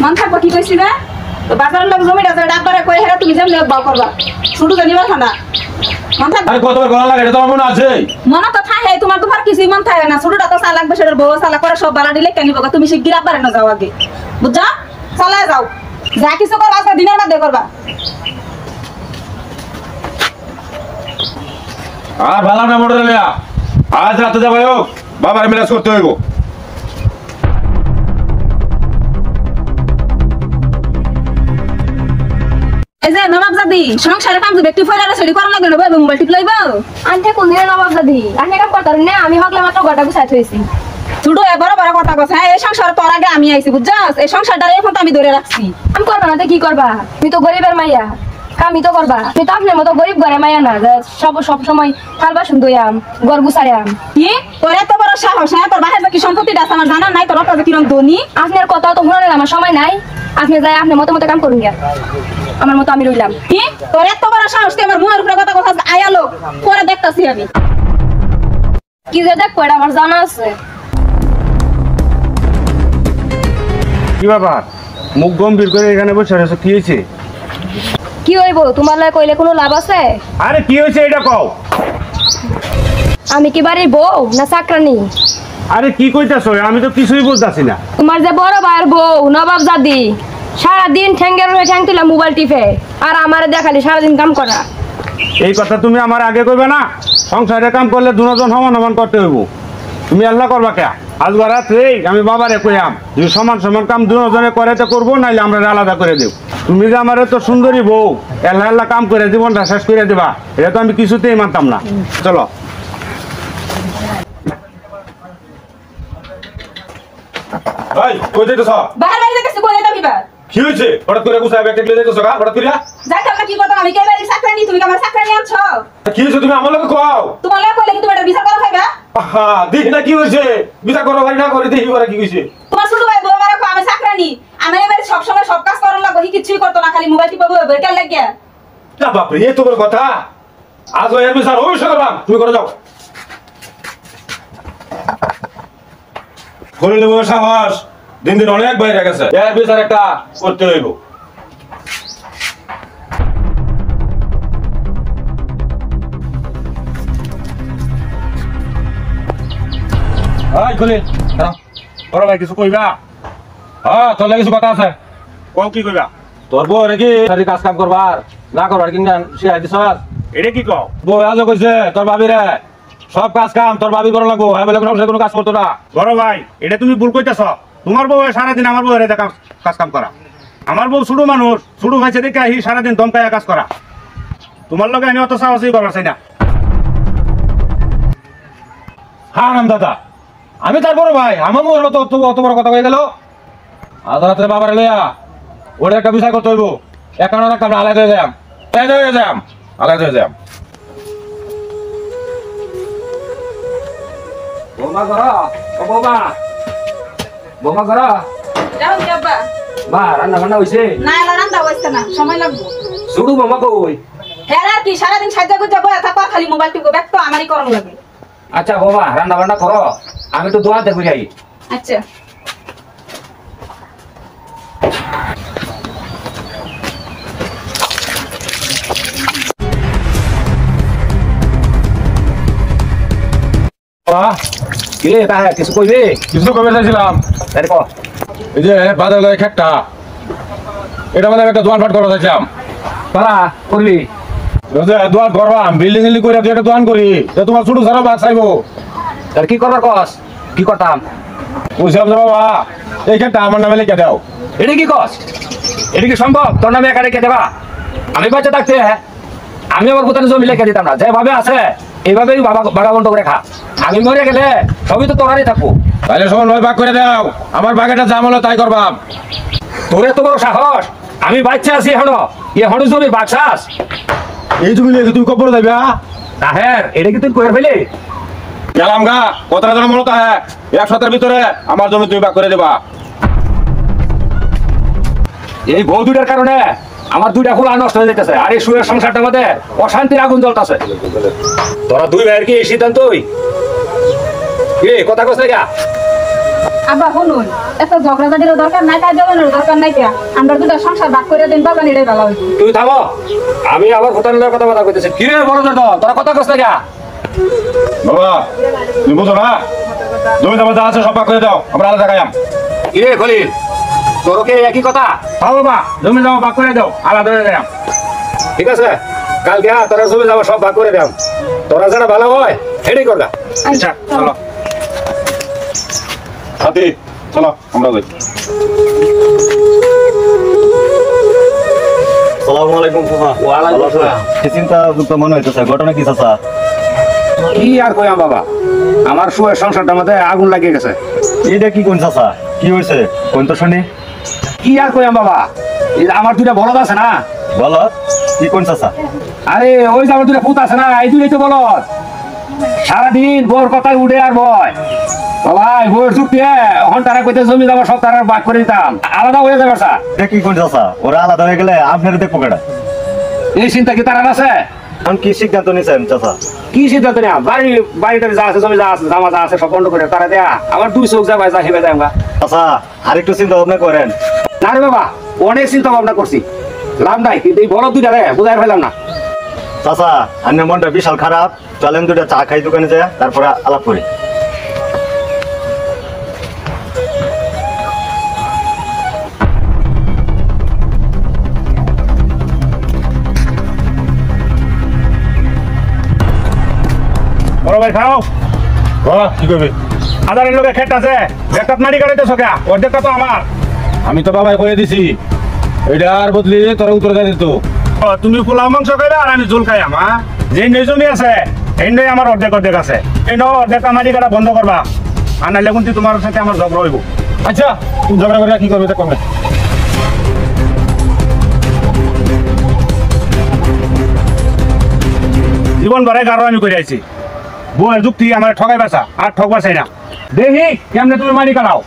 মন থাকবো কি কইছি না তো বাজারের লোক জমিটা যে ডাকবারে কই হেরা তুমি যেমন বাও করবা শুধু জানিবা না মন থাকবে আরে কতবার গলা লাগে এটা তোমার মনে আছে মনে তো থাকে তোমার তো আর কিছুই মন থাকে না ছোটটা তো চালাক বেশির বউ চালাক করে সব বালা দিলে কেন বগা তুমি শিগগির আবারে না যাও আগে বুঝছো চালায় যাও যা কিছু করবা আজকে দিনের মধ্যে করবা আর ভালো না মোটর লিয়া আজ রাতে যাবো বাবার মিলাজ করতে হইব এই যে নবাব দাদি সংসারে কাম ব্যক্তি ফয়লারে ছড়ি করা লাগে না বই মোবাইল টিপ লইব আনতে কোন দিন নবাব দাদি আনতে কাম করতার না আমি হকলে মাত্র গটা গুছাই থইছি ছোট বড় বড় কথা কথা এই সংসার তোর আগে আমি আইছি বুঝছস এই সংসারটারে এখন তো আমি ধরে রাখছি আমি করবা না তো কি করবা তুমি তো গরিবের মাইয়া কামি তো করবা তুমি তো আপনার মতো গরিব ঘরে মাইয়া না যে সব সময় থাল বাসন ধুইয়াম ঘর গুছাইয়াম কি তোর এত বড় সাহস হ্যাঁ তোর বাহিরে কি সম্পত্তিটা আছে আমার জানা নাই তোর অত কিরম ধনী আপনার কথা তো শুনার আমার সময় নাই আপনি যাই আপনার মতো মতো কাম করুন গিয়া আমার মতো আমি রইলাম কি তোর এত বড় সাহস তুই আমার মুখের উপরে কথা কথা আয়ালো পরে দেখতাছি আমি কি যে দেখো এটা আমার জানা আছে কি ব্যাপার মুখ গম্ভীর করে এখানে বসে রয়েছে কি হয়েছে কি হইব তোমার লাগে কইলে কোনো লাভ আছে আরে কি হয়েছে এটা কও আমি কি বাড়ির বউ না চাকরানি আরে কি কইতাছো আমি তো কিছুই বুঝতাছি না তোমার যে বড় ভাইয়ের বউ নবাব জাদি সারাদিন ঠ্যাঙ্গের হয়ে ঠ্যাং তুলা মোবাইল টিপে আর আমারে দেখালি সারাদিন কাম করা এই কথা তুমি আমার আগে কইবে না সংসারে কাম করলে দুজন সমান সমান করতে হইব তুমি আল্লাহ করবা কে আজ রাত্রে আমি বাবারে কইয়াম যদি সমান সমান কাম দুজনে করে তো করবো নাইলে আমরা আলাদা করে দেব তুমি যে আমার তো সুন্দরী বউ আল্লাহ আল্লাহ কাম করে জীবনটা শেষ করে দিবা এটা তো আমি কিছুতেই মানতাম না চলো ভাই কই যাইতেছ বাহির বাইরে দেখতেছি কই এটা বিবাদ কি হয়েছে হঠাৎ করে গুছাই ব্যাগ টেকলে যাইতেছ গা হঠাৎ করে যাইতে আমরা কি কথা আমি কে বাড়ি চাকরানি তুমি আমার চাকরানি আনছো কি হয়েছে তুমি আমার লগে কও তোমার লাগে কইলে কি তুমি এটা বিচার করা খাইবা হ্যাঁ দেখি না কি হয়েছে বিচার করো ভাই না করে দেখি ওরা কি হয়েছে তোমার ছোট ভাই বউ আমার আমি চাকরানি আমি এবারে সব সময় সব কাজ করার লাগো কিছুই করতো না খালি মোবাইল টিপা বই কেন লাগিয়া না বাপরে এই তো বড় কথা আজ এর বিচার অবশ্যই করবাম তুমি করে যাও হরিলে বড় সাহস দিন দিন অনেক বাইরে গেছে এর বিচার একটা করতে হইব আই খুলে দাঁড়াও বড় ভাই কিছু কইবা হ্যাঁ তোর লাগে কিছু কথা আছে কও কি কইবা তোর বউ নাকি সারি কাজ কাম করবার না করবার কিনা সে দিছ এটা কি কও বউ আজও কইছে তোর ভাবি রে সব কাজ কাম তোর ভাবি করা লাগবো আমি বলে কোনো কাজ করতো না বড় ভাই এটা তুমি ভুল কইতাছ তোমার বউ সারাদিন আমার বউ কাজ কাম করা আমার বউ ছোট মানুষ ছোট ভাইছে দেখে আহি সারাদিন দমকায়া কাজ করা তোমার লগে আমি অত সাহসই করবার চাই না হ্যাঁ নাম দাদা আমি তার বড় ভাই আমার বউ অত বড় কথা হয়ে গেল আজ রাত্রে বাবার লইয়া ওটা একটা বিষয় করতে হইব একান্ন একটা আমরা আলাদা হয়ে যাম আলাদা হয়ে যাম বৌমা ঘর ও বৌমা ঘর যাও কি আব্বা মা রান্না বান্না হইছে না এলা রান্না হইছে না সময় লাগবে শুধু বৌমা কই হ্যাঁ আর কি সারাদিন সাজ্জা গুজ্জা বয়া থাকবা খালি মোবাইল টিপো ব্যাগ তো আমারই করণ লাগে আচ্ছা বৌমা রান্না বান্না করো আমি তো দোয়াতে ঘুরে আই আচ্ছা কি রে তাহে কিছু কইবে কিছু কবে চাইছিলাম তাই ক এই যে বাজার লয় খেটটা এটা মানে একটা দোকান ফাট করা চাইছিলাম পারা করবি দোকান করবাম বিল্ডিং বিল্ডিং করে একটা দোকান করি তোমার ছোট সারা বাদ চাইবো তার কি করবার কস কি করতাম বুঝলাম যে বাবা এই খেটটা আমার নামে লিখে দাও এটা কি কস এটা কি সম্ভব তোর নামে একা রেখে দেবা আমি বাচ্চা থাকতে আমি আমার কোথাও জমি লিখে দিতাম না যেভাবে আছে এইভাবেই বাগা বন্ধ করে খা আমি মরে গেলে সবই তো তোরারই থাকবো তাহলে সমান ভাই ভাগ করে দাও আমার বাগেটা জাম হলো তাই করবাম তোর এত বড় সাহস আমি বাচ্চা আছি এখনো জমি বাচ্চাস এই তুমি লিখে তুমি কপড় দেবে তাহের এটা কি তুই করে ফেলি গেলাম গা কথাটা যেন মনে তাহে 1 সপ্তাহের ভিতরে আমার জমি তুমি ভাগ করে দেবা এই বউ দুটার কারণে আমার দুইটা খোলা নষ্ট হয়ে যেতেছে আর এই সুরের সংসারটার মধ্যে অশান্তির আগুন জ্বলতেছে তোরা দুই ভাইয়ের কি এই সিদ্ধান্তই কি কথা কস না আব্বা শুনুন এত ঝগড়াঝাটির দরকার নাই, কাজ দেওয়ানোর দরকার নাই কিয়া। আমরা দুটা সংসার ভাগ করে দিন বাবা, এটাই ভালো হইতো। তুই থামো, আমি আবার ভুটানের কথা কথা কইতেছি। কি রে বড় তো তোরা কথা কস না? বাবা তুমি বুঝো না, জমি জমা যা আছে সব ভাগ করে দাও, আমরা আলাদা খাইয়াম। কি রে খলিল, তোর কি একই কথা? হ্যাঁ বাবা, জমি জমা ভাগ করে দাও, আলাদা হয়ে যাও। ঠিক আছে, কালকে তোরা জমি যাবো সব ভাগ করে দাও, তোরা যেটা ভালো হয় সেটাই করবা। আচ্ছা চলো। হাতি চলো আমরা যাই। সালামু আলাইকুম ফুফা। ওয়ালাইকুম আসসালাম। কি চিন্তা যুক্ত মনে হইতেছে, ঘটনা কি চাচা? কি আর কইয়াম বাবা, আমার সুয়ের সংসারটার মধ্যে আগুন লাগিয়ে গেছে। এইটা কি কোন চাচা, কি হয়েছে কোন তো শুনি? কি আর কইয়াম বাবা, এই যে আমার দুইটা বলদ আছে না, বলো কি কোন চাচা? আরে ওই যে আমার দুইটা পুত আছে না, এই দুইটাই তো বলদ। সারাদিন বোর কথায় উঠে আর বয় বাবা, বইয়ের যুক্তি এখন তারা কইতে জমি যাবো সব তারা ভাগ করে দিতাম, আলাদা হয়ে যাবে স্যার। এটা কি কোন চাচা? ওরা আলাদা হয়ে গেলে আপনার দেখবো কেটা? এই চিন্তা কি তারা আছে? এখন কি সিদ্ধান্ত নিয়েছেন চাচা? কি সিদ্ধান্ত নেওয়া? বাড়িটা যা আছে, জমি যা আছে, জামা যা আছে সব বন্ধ করে তারা দেয়া, আমার দুই চোখ যাবে যা হেবে যায়। চাচা আরেকটু চিন্তা ভাবনা করেন। না রে বাবা, অনেক চিন্তা ভাবনা করছি, লাভ নাই, কিন্তু এই বলদ দুইটা রে বুঝাই ফেলাম না। চাচা আপনার মনটা বিশাল খারাপ, চলেন দুটা চা খাই দোকানে যায়, তারপরে আলাপ করি। বড় ভাই খাও। বাবা কি করবি? আদারের লোকের ক্ষেত আছে, একটা মারি কাটাইতেছো কে? অর্ধেকটা তো আমার। আমি তো বাবাই করে দিছি, এটা আর বদলি তোরা উত্তর দেয় দিত। ও, তুমি পোলাও মাংস খাইলে আর আমি ঝোল খাইয়াম। হ্যাঁ, যে জমি আছে এই নয় আমার অর্ধেক অর্ধেক আছে, এই অর্ধেকটা মারি কাটা বন্ধ করবা, আর নাহলে কিন্তু তোমার সাথে আমার ঝগড়া হইব। আচ্ছা তুমি ঝগড়া করে কি করবে এটা কমে। জীবন ভরে গারো আমি করে আইছি, বউয়ের যুক্তি আমার ঠকাই বাসা আর ঠক বাসাই না। দেখি কেমনে তুমি মারি কাটাও।